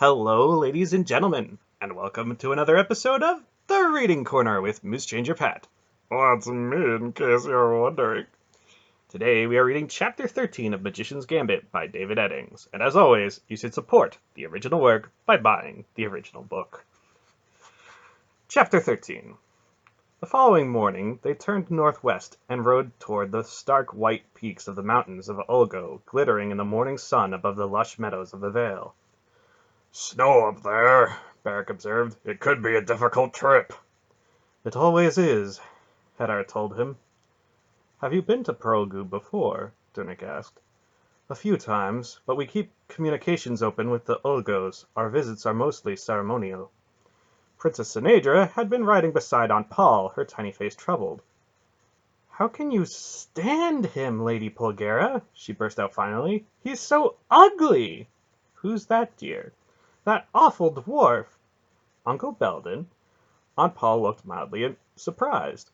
Hello, ladies and gentlemen, and welcome to another episode of The Reading Corner with MooseChangerPat. That's me, in case you're wondering. Today we are reading Chapter 13 of Magician's Gambit by David Eddings, and as always, you should support the original work by buying the original book. Chapter 13. The following morning, they turned northwest and rode toward the stark white peaks of the mountains of Ulgo, glittering in the morning sun above the lush meadows of the Vale. "Snow up there," Beric observed. "It could be a difficult trip." "It always is," Hedar told him. "Have you been to Hrulga before?" Dunnik asked. "A few times, but we keep communications open with the Ulgos. Our visits are mostly ceremonial." Princess Sinedra had been riding beside Aunt Paul, her tiny face troubled. "How can you stand him, Lady Pulgera?" she burst out finally. "He's so ugly!" "Who's that, dear?" "That awful dwarf." "Uncle Belden?" Aunt Paul looked mildly surprised.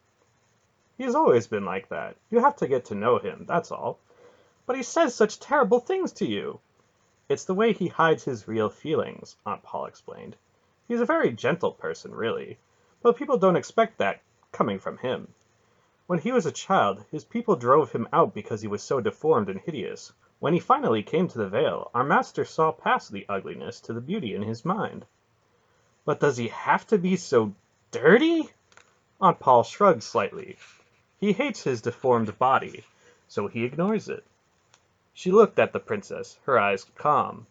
"He's always been like that. You have to get to know him, that's all. But he says such terrible things to you." "It's the way he hides his real feelings," Aunt Paul explained. "He's a very gentle person, really, but people don't expect that coming from him. When he was a child, his people drove him out because he was so deformed and hideous. When he finally came to the Vale, our master saw past the ugliness to the beauty in his mind." "But does he have to be so dirty?" Aunt Paul shrugged slightly. "He hates his deformed body, so he ignores it." She looked at the princess, her eyes calm.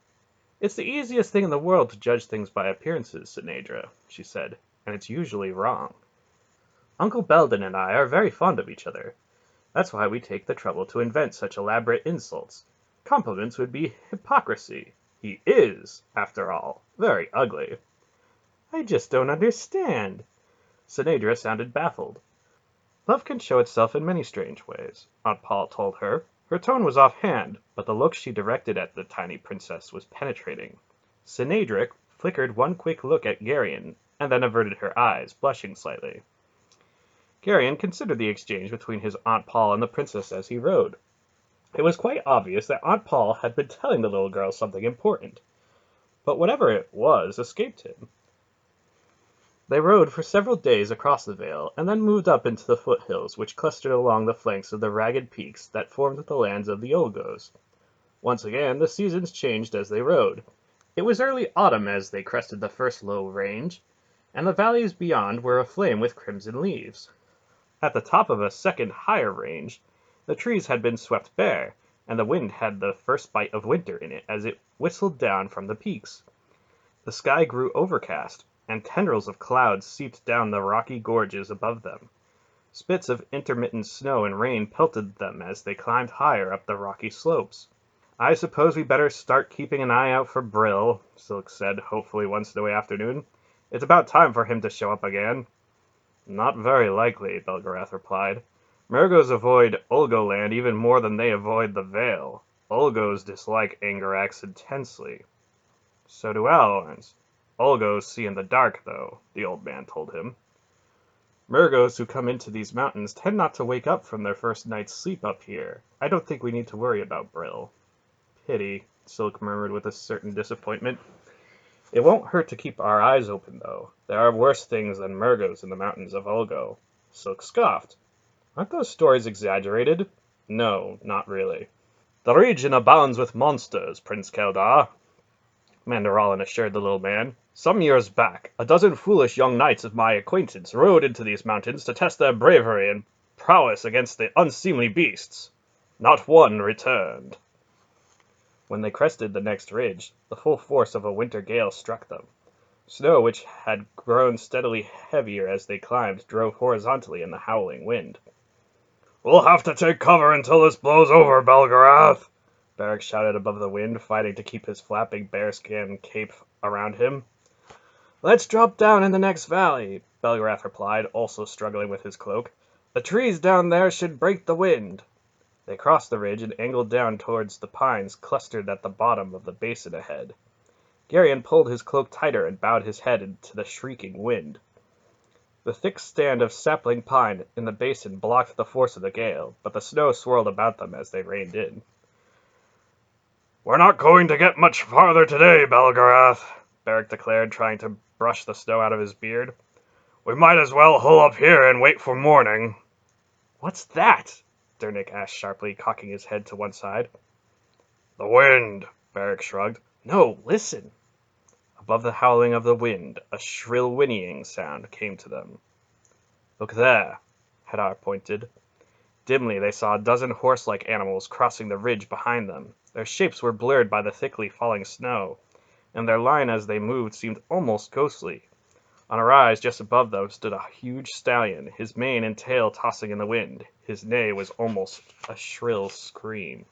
"It's the easiest thing in the world to judge things by appearances, Sinedra," she said, "and it's usually wrong. Uncle Belden and I are very fond of each other. That's why we take the trouble to invent such elaborate insults. Compliments would be hypocrisy. He is, after all, very ugly." "I just don't understand." Sinedra sounded baffled. "Love can show itself in many strange ways," Aunt Paul told her. Her tone was offhand, but the look she directed at the tiny princess was penetrating. Sinedra flickered one quick look at Geryon, and then averted her eyes, blushing slightly. Geryon considered the exchange between his Aunt Paul and the princess as he rode. It was quite obvious that Aunt Paul had been telling the little girl something important, but whatever it was escaped him. They rode for several days across the Vale, and then moved up into the foothills which clustered along the flanks of the ragged peaks that formed the lands of the Ulgos. Once again the seasons changed as they rode. It was early autumn as they crested the first low range, and the valleys beyond were aflame with crimson leaves. At the top of a second higher range, the trees had been swept bare, and the wind had the first bite of winter in it as it whistled down from the peaks. The sky grew overcast, and tendrils of clouds seeped down the rocky gorges above them. Spits of intermittent snow and rain pelted them as they climbed higher up the rocky slopes. "I suppose we better start keeping an eye out for Brill," Silk said hopefully one snowy afternoon. "It's about time for him to show up again." "Not very likely," Belgarath replied. "Murgos avoid Ulgoland even more than they avoid the Vale. Ulgos dislike Angarax intensely." "So do Alorns. Ulgos see in the dark, though," the old man told him. "Murgos who come into these mountains tend not to wake up from their first night's sleep up here. I don't think we need to worry about Brill." "Pity," Silk murmured with a certain disappointment. "It won't hurt to keep our eyes open, though. There are worse things than Murgos in the mountains of Ulgo." Silk scoffed. "Aren't those stories exaggerated?" "No, not really." "The region abounds with monsters, Prince Keldar," Mandaralin assured the little man. "Some years back, a dozen foolish young knights of my acquaintance rode into these mountains to test their bravery and prowess against the unseemly beasts. Not one returned." When they crested the next ridge, the full force of a winter gale struck them. Snow, which had grown steadily heavier as they climbed, drove horizontally in the howling wind. "We'll have to take cover until this blows over, Belgarath," Beric shouted above the wind, fighting to keep his flapping bearskin cape around him. "Let's drop down in the next valley," Belgarath replied, also struggling with his cloak. "The trees down there should break the wind." They crossed the ridge and angled down towards the pines clustered at the bottom of the basin ahead. Geryon pulled his cloak tighter and bowed his head into the shrieking wind. The thick stand of sapling pine in the basin blocked the force of the gale, but the snow swirled about them as they reined in. "We're not going to get much farther today, Belgarath," Beric declared, trying to brush the snow out of his beard. "We might as well hull up here and wait for morning." "What's that?" Dernick asked sharply, cocking his head to one side. "The wind," Beric shrugged. "No, listen." Above the howling of the wind, a shrill whinnying sound came to them. "Look there," Hedar pointed. Dimly they saw a dozen horse-like animals crossing the ridge behind them. Their shapes were blurred by the thickly falling snow, and their line as they moved seemed almost ghostly. On a rise just above them stood a huge stallion, his mane and tail tossing in the wind. His neigh was almost a shrill scream.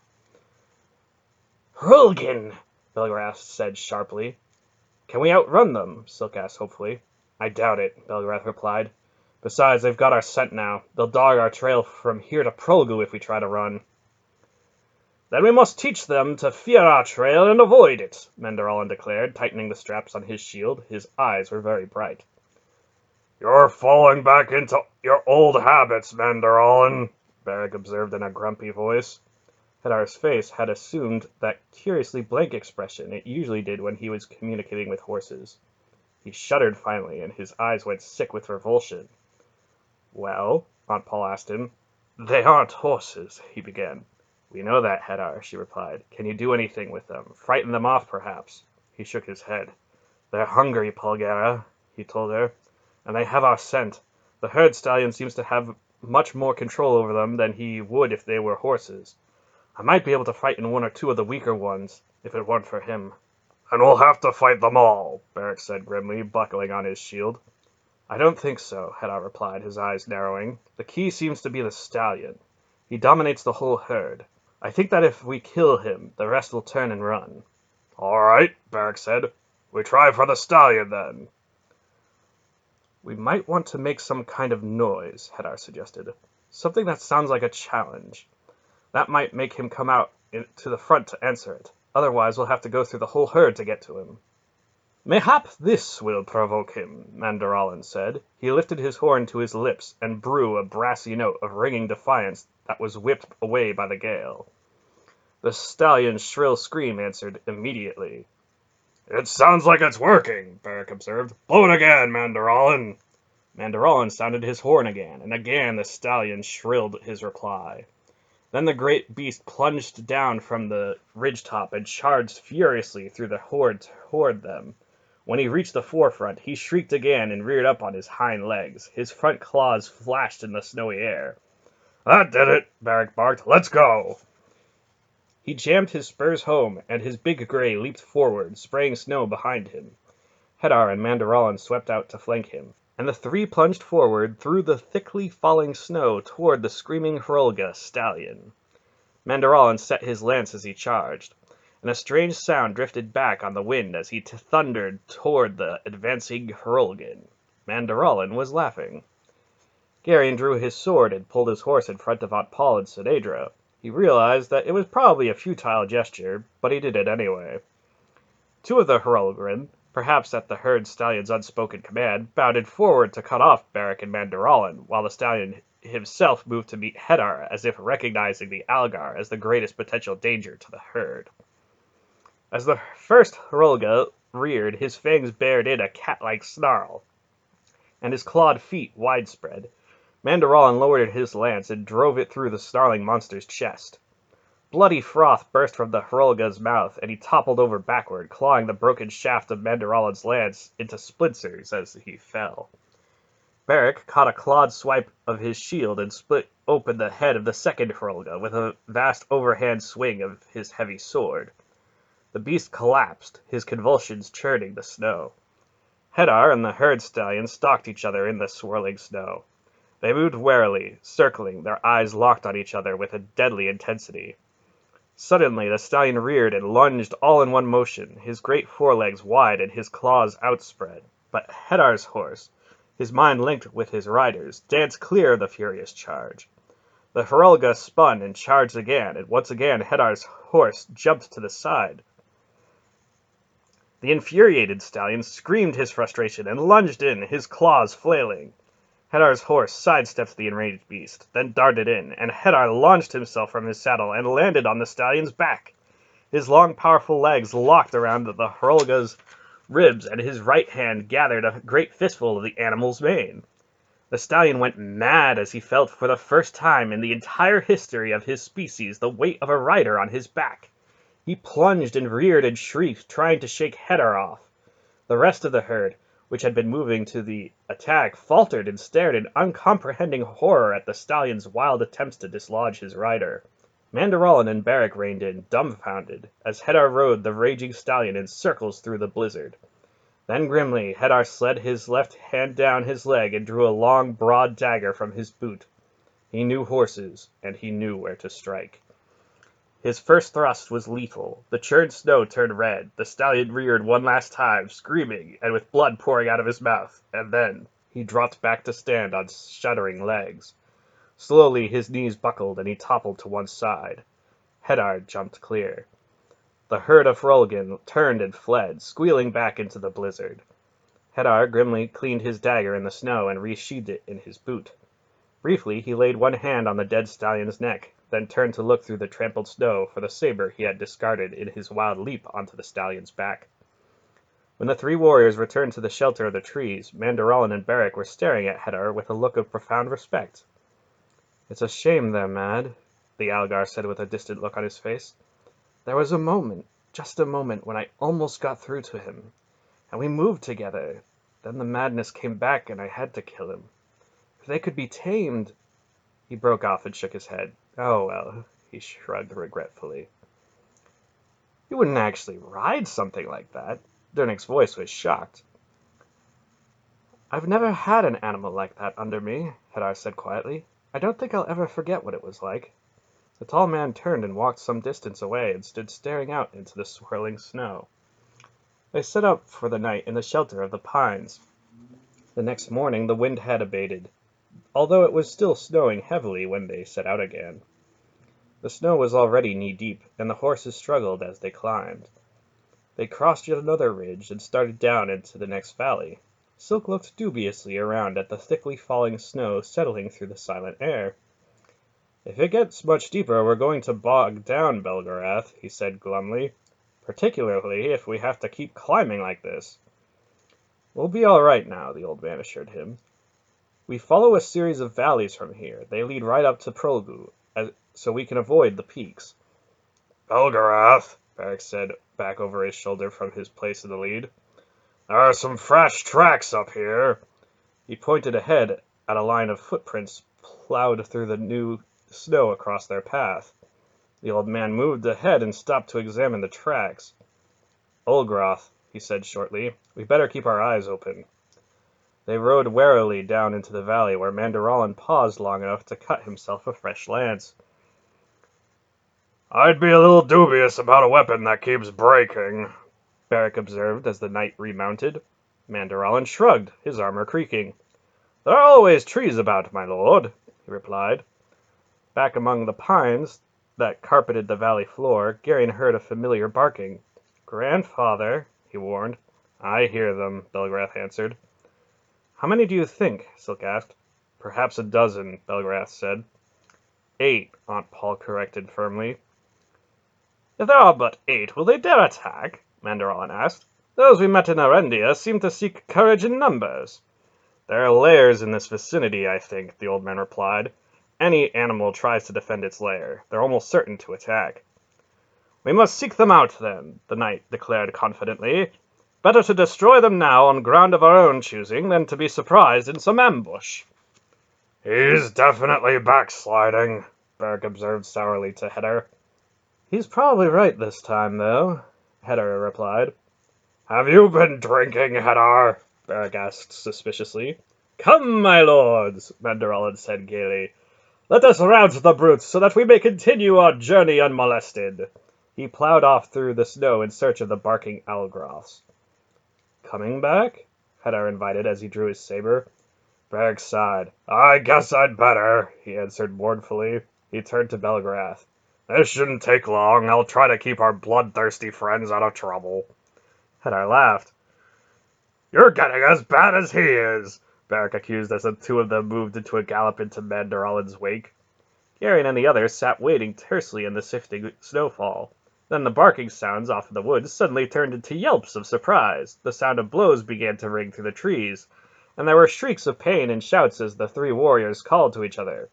"Hrulgan!" Belgrath said sharply. "Can we outrun them?" Silk asked hopefully. "I doubt it," Belgrath replied. "Besides, they've got our scent now. They'll dog our trail from here to Prolgu if we try to run." "Then we must teach them to fear our trail and avoid it," Mandaralin declared, tightening the straps on his shield. His eyes were very bright. "You're falling back into your old habits, Mandaralin," Beric observed in a grumpy voice. Hedar's face had assumed that curiously blank expression it usually did when he was communicating with horses. He shuddered finally, and his eyes went sick with revulsion. "Well?" Aunt Paul asked him. "They aren't horses," he began. "We know that, Hedar," she replied. "Can you do anything with them? Frighten them off, perhaps?" He shook his head. "They're hungry, Polgara," he told her, "and they have our scent. The herd stallion seems to have much more control over them than he would if they were horses. I might be able to frighten one or two of the weaker ones, if it weren't for him." "And we'll have to fight them all," Beric said grimly, buckling on his shield. "I don't think so," Hedar replied, his eyes narrowing. "The key seems to be the stallion. He dominates the whole herd. I think that if we kill him, the rest will turn and run." "All right," Beric said. "We try for the stallion, then." "We might want to make some kind of noise," Hedar suggested. "Something that sounds like a challenge. That might make him come out to the front to answer it. Otherwise, we'll have to go through the whole herd to get to him." "Mayhap this will provoke him," Mandaralin said. He lifted his horn to his lips and blew a brassy note of ringing defiance that was whipped away by the gale. The stallion's shrill scream answered immediately. "It sounds like it's working," Beric observed. "Blow it again, Mandaralin." Mandaralin sounded his horn again, and again the stallion shrilled his reply. Then the great beast plunged down from the ridgetop and charged furiously through the horde toward them. When he reached the forefront, he shrieked again and reared up on his hind legs. His front claws flashed in the snowy air. "That did it," Beric barked. "Let's go." He jammed his spurs home, and his big gray leaped forward, spraying snow behind him. Hedar and Mandaralin swept out to flank him, and the three plunged forward through the thickly falling snow toward the screaming Hrulga stallion. Mandaralin set his lance as he charged, and a strange sound drifted back on the wind as he thundered toward the advancing Hrulgan. Mandaralin was laughing. Garion drew his sword and pulled his horse in front of Aunt Paul and Sinedra. He realized that it was probably a futile gesture, but he did it anyway. Two of the Hrulgan, perhaps at the herd stallion's unspoken command, bounded forward to cut off Beric and Mandaralin, while the stallion himself moved to meet Hedar, as if recognizing the Algar as the greatest potential danger to the herd. As the first Hrulga reared, his fangs bared in a cat-like snarl, and his clawed feet widespread. Mandaralin lowered his lance and drove it through the snarling monster's chest. Bloody froth burst from the Hrulga's mouth, and he toppled over backward, clawing the broken shaft of Mandaralin's lance into splinters as he fell. Beric caught a clawed swipe of his shield and split open the head of the second Hrulga with a vast overhand swing of his heavy sword. The beast collapsed, his convulsions churning the snow. Hedar and the herd stallion stalked each other in the swirling snow. They moved warily, circling, their eyes locked on each other with a deadly intensity. Suddenly the stallion reared and lunged all in one motion, his great forelegs wide and his claws outspread. But Hedar's horse, his mind linked with his rider's, danced clear of the furious charge. The Hrulga spun and charged again, and once again Hedar's horse jumped to the side. The infuriated stallion screamed his frustration and lunged in, his claws flailing. Hedar's horse sidestepped the enraged beast, then darted in, and Hedar launched himself from his saddle and landed on the stallion's back. His long, powerful legs locked around the Hrulga's ribs, and his right hand gathered a great fistful of the animal's mane. The stallion went mad as he felt for the first time in the entire history of his species the weight of a rider on his back. He plunged and reared and shrieked, trying to shake Hedar off. The rest of the herd, which had been moving to the attack, faltered and stared in uncomprehending horror at the stallion's wild attempts to dislodge his rider. Mandaralin and Barrack reined in, dumbfounded, as Hedar rode the raging stallion in circles through the blizzard. Then grimly, Hedar slid his left hand down his leg and drew a long, broad dagger from his boot. He knew horses, and he knew where to strike. His first thrust was lethal. The churned snow turned red. The stallion reared one last time, screaming, and with blood pouring out of his mouth, and then he dropped back to stand on shuddering legs. Slowly his knees buckled, and he toppled to one side. Hedar jumped clear. The herd of Hrulga turned and fled, squealing back into the blizzard. Hedar grimly cleaned his dagger in the snow and resheathed it in his boot. Briefly he laid one hand on the dead stallion's neck, then turned to look through the trampled snow for the saber he had discarded in his wild leap onto the stallion's back. When the three warriors returned to the shelter of the trees, Mandaralin and Barrack were staring at Hedar with a look of profound respect. "It's a shame they're mad," the Algar said with a distant look on his face. "There was a moment, just a moment, when I almost got through to him, and we moved together. Then the madness came back and I had to kill him. If they could be tamed—" He broke off and shook his head. "Oh well," he shrugged regretfully. "You wouldn't actually ride something like that?" Dernick's voice was shocked. "I've never had an animal like that under me," Hedar said quietly. "I don't think I'll ever forget what it was like." The tall man turned and walked some distance away and stood staring out into the swirling snow. They set up for the night in the shelter of the pines. The next morning the wind had abated, although it was still snowing heavily when they set out again. The snow was already knee-deep, and the horses struggled as they climbed. They crossed yet another ridge and started down into the next valley. Silk looked dubiously around at the thickly falling snow settling through the silent air. "If it gets much deeper, we're going to bog down, Belgarath," he said glumly. "Particularly if we have to keep climbing like this." "We'll be all right now," the old man assured him. "We follow a series of valleys from here. They lead right up to Hrulga, so we can avoid the peaks." "Belgarath," Barrack said back over his shoulder from his place in the lead. "There are some fresh tracks up here." He pointed ahead at a line of footprints plowed through the new snow across their path. The old man moved ahead and stopped to examine the tracks. "Olgroth," he said shortly. "We better keep our eyes open." They rode warily down into the valley, where Mandaralin paused long enough to cut himself a fresh lance. "I'd be a little dubious about a weapon that keeps breaking," Barrack observed as the knight remounted. Mandaralin shrugged, his armor creaking. "There are always trees about, my lord," he replied. Back among the pines that carpeted the valley floor, Garion heard a familiar barking. "Grandfather," he warned. "I hear them," Belgrath answered. "How many do you think?" Silk asked. "Perhaps a dozen," Belgrath said. "8," Aunt Paul corrected firmly. "If there are but 8, will they dare attack?" Mandaralin asked. "Those we met in Arendia seem to seek courage in numbers." "There are lairs in this vicinity, I think," the old man replied. "Any animal tries to defend its lair. They're almost certain to attack." "We must seek them out, then," the knight declared confidently. "Better to destroy them now on ground of our own choosing than to be surprised in some ambush." "He's definitely backsliding," Barrack observed sourly to Hedar. "He's probably right this time, though," Hedar replied. "Have you been drinking, Hedar?" Barrack asked suspiciously. "Come, my lords," Mandaralin said gaily. "Let us rout the brutes so that we may continue our journey unmolested." He plowed off through the snow in search of the barking Algroths. "Coming back?" Hedar invited as he drew his saber. Barrack sighed. "I guess I'd better," he answered mournfully. He turned to Belgrath. "This shouldn't take long. I'll try to keep our bloodthirsty friends out of trouble." Hedar laughed. "You're getting as bad as he is," Barrack accused as the two of them moved into a gallop into Mandaralin's wake. Garion and the others sat waiting tersely in the sifting snowfall. Then the barking sounds off in the woods suddenly turned into yelps of surprise. The sound of blows began to ring through the trees, and there were shrieks of pain and shouts as the three warriors called to each other.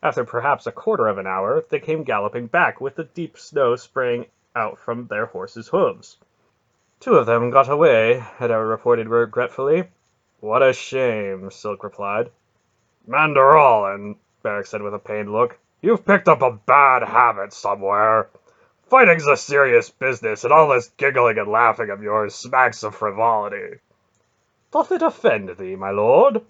After perhaps a quarter of an hour, they came galloping back with the deep snow spraying out from their horses' hooves. "Two of them got away," Hedar reported regretfully. "What a shame," Silk replied. "Mandaralin," Beric said with a pained look, "you've picked up a bad habit somewhere. Fighting's a serious business, and all this giggling and laughing of yours smacks of frivolity." "Doth it offend thee, my lord?"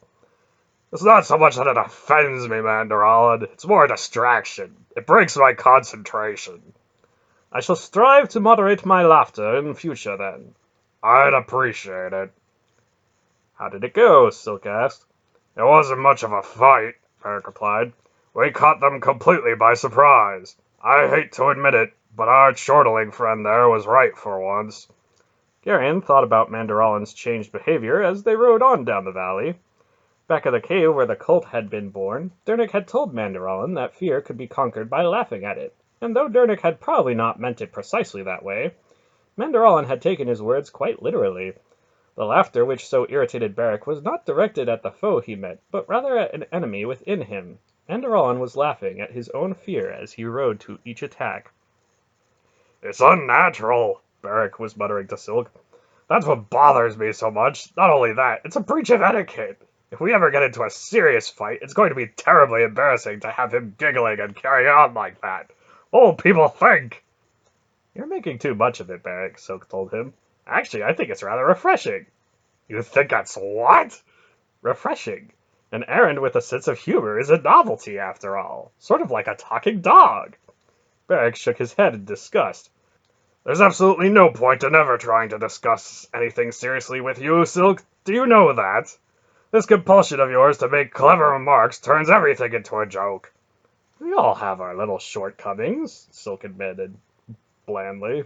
"It's not so much that it offends me, Mandaralin. It's more a distraction. It breaks my concentration." "I shall strive to moderate my laughter in future, then." "I'd appreciate it." "How did it go?" Silk asked. "It wasn't much of a fight," Beric replied. "We caught them completely by surprise. I hate to admit it, but our chortling friend there was right for once." Garion thought about Mandaralin's changed behavior as they rode on down the valley. Back at the cave where the colt had been born, Dernick had told Mandaralin that fear could be conquered by laughing at it, and though Dernick had probably not meant it precisely that way, Mandaralin had taken his words quite literally. The laughter which so irritated Beric was not directed at the foe he met, but rather at an enemy within him. Mandaralin was laughing at his own fear as he rode to each attack. "It's unnatural," Beric was muttering to Silk. "That's what bothers me so much. Not only that, it's a breach of etiquette. If we ever get into a serious fight, it's going to be terribly embarrassing to have him giggling and carrying on like that. What will people think?" "You're making too much of it, Beric," Silk told him. "Actually, I think it's rather refreshing." "You think that's what?" "Refreshing. An errand with a sense of humor is a novelty, after all. Sort of like a talking dog." Beric shook his head in disgust. "There's absolutely no point in ever trying to discuss anything seriously with you, Silk. Do you know that? This compulsion of yours to make clever remarks turns everything into a joke." "We all have our little shortcomings," Silk admitted blandly.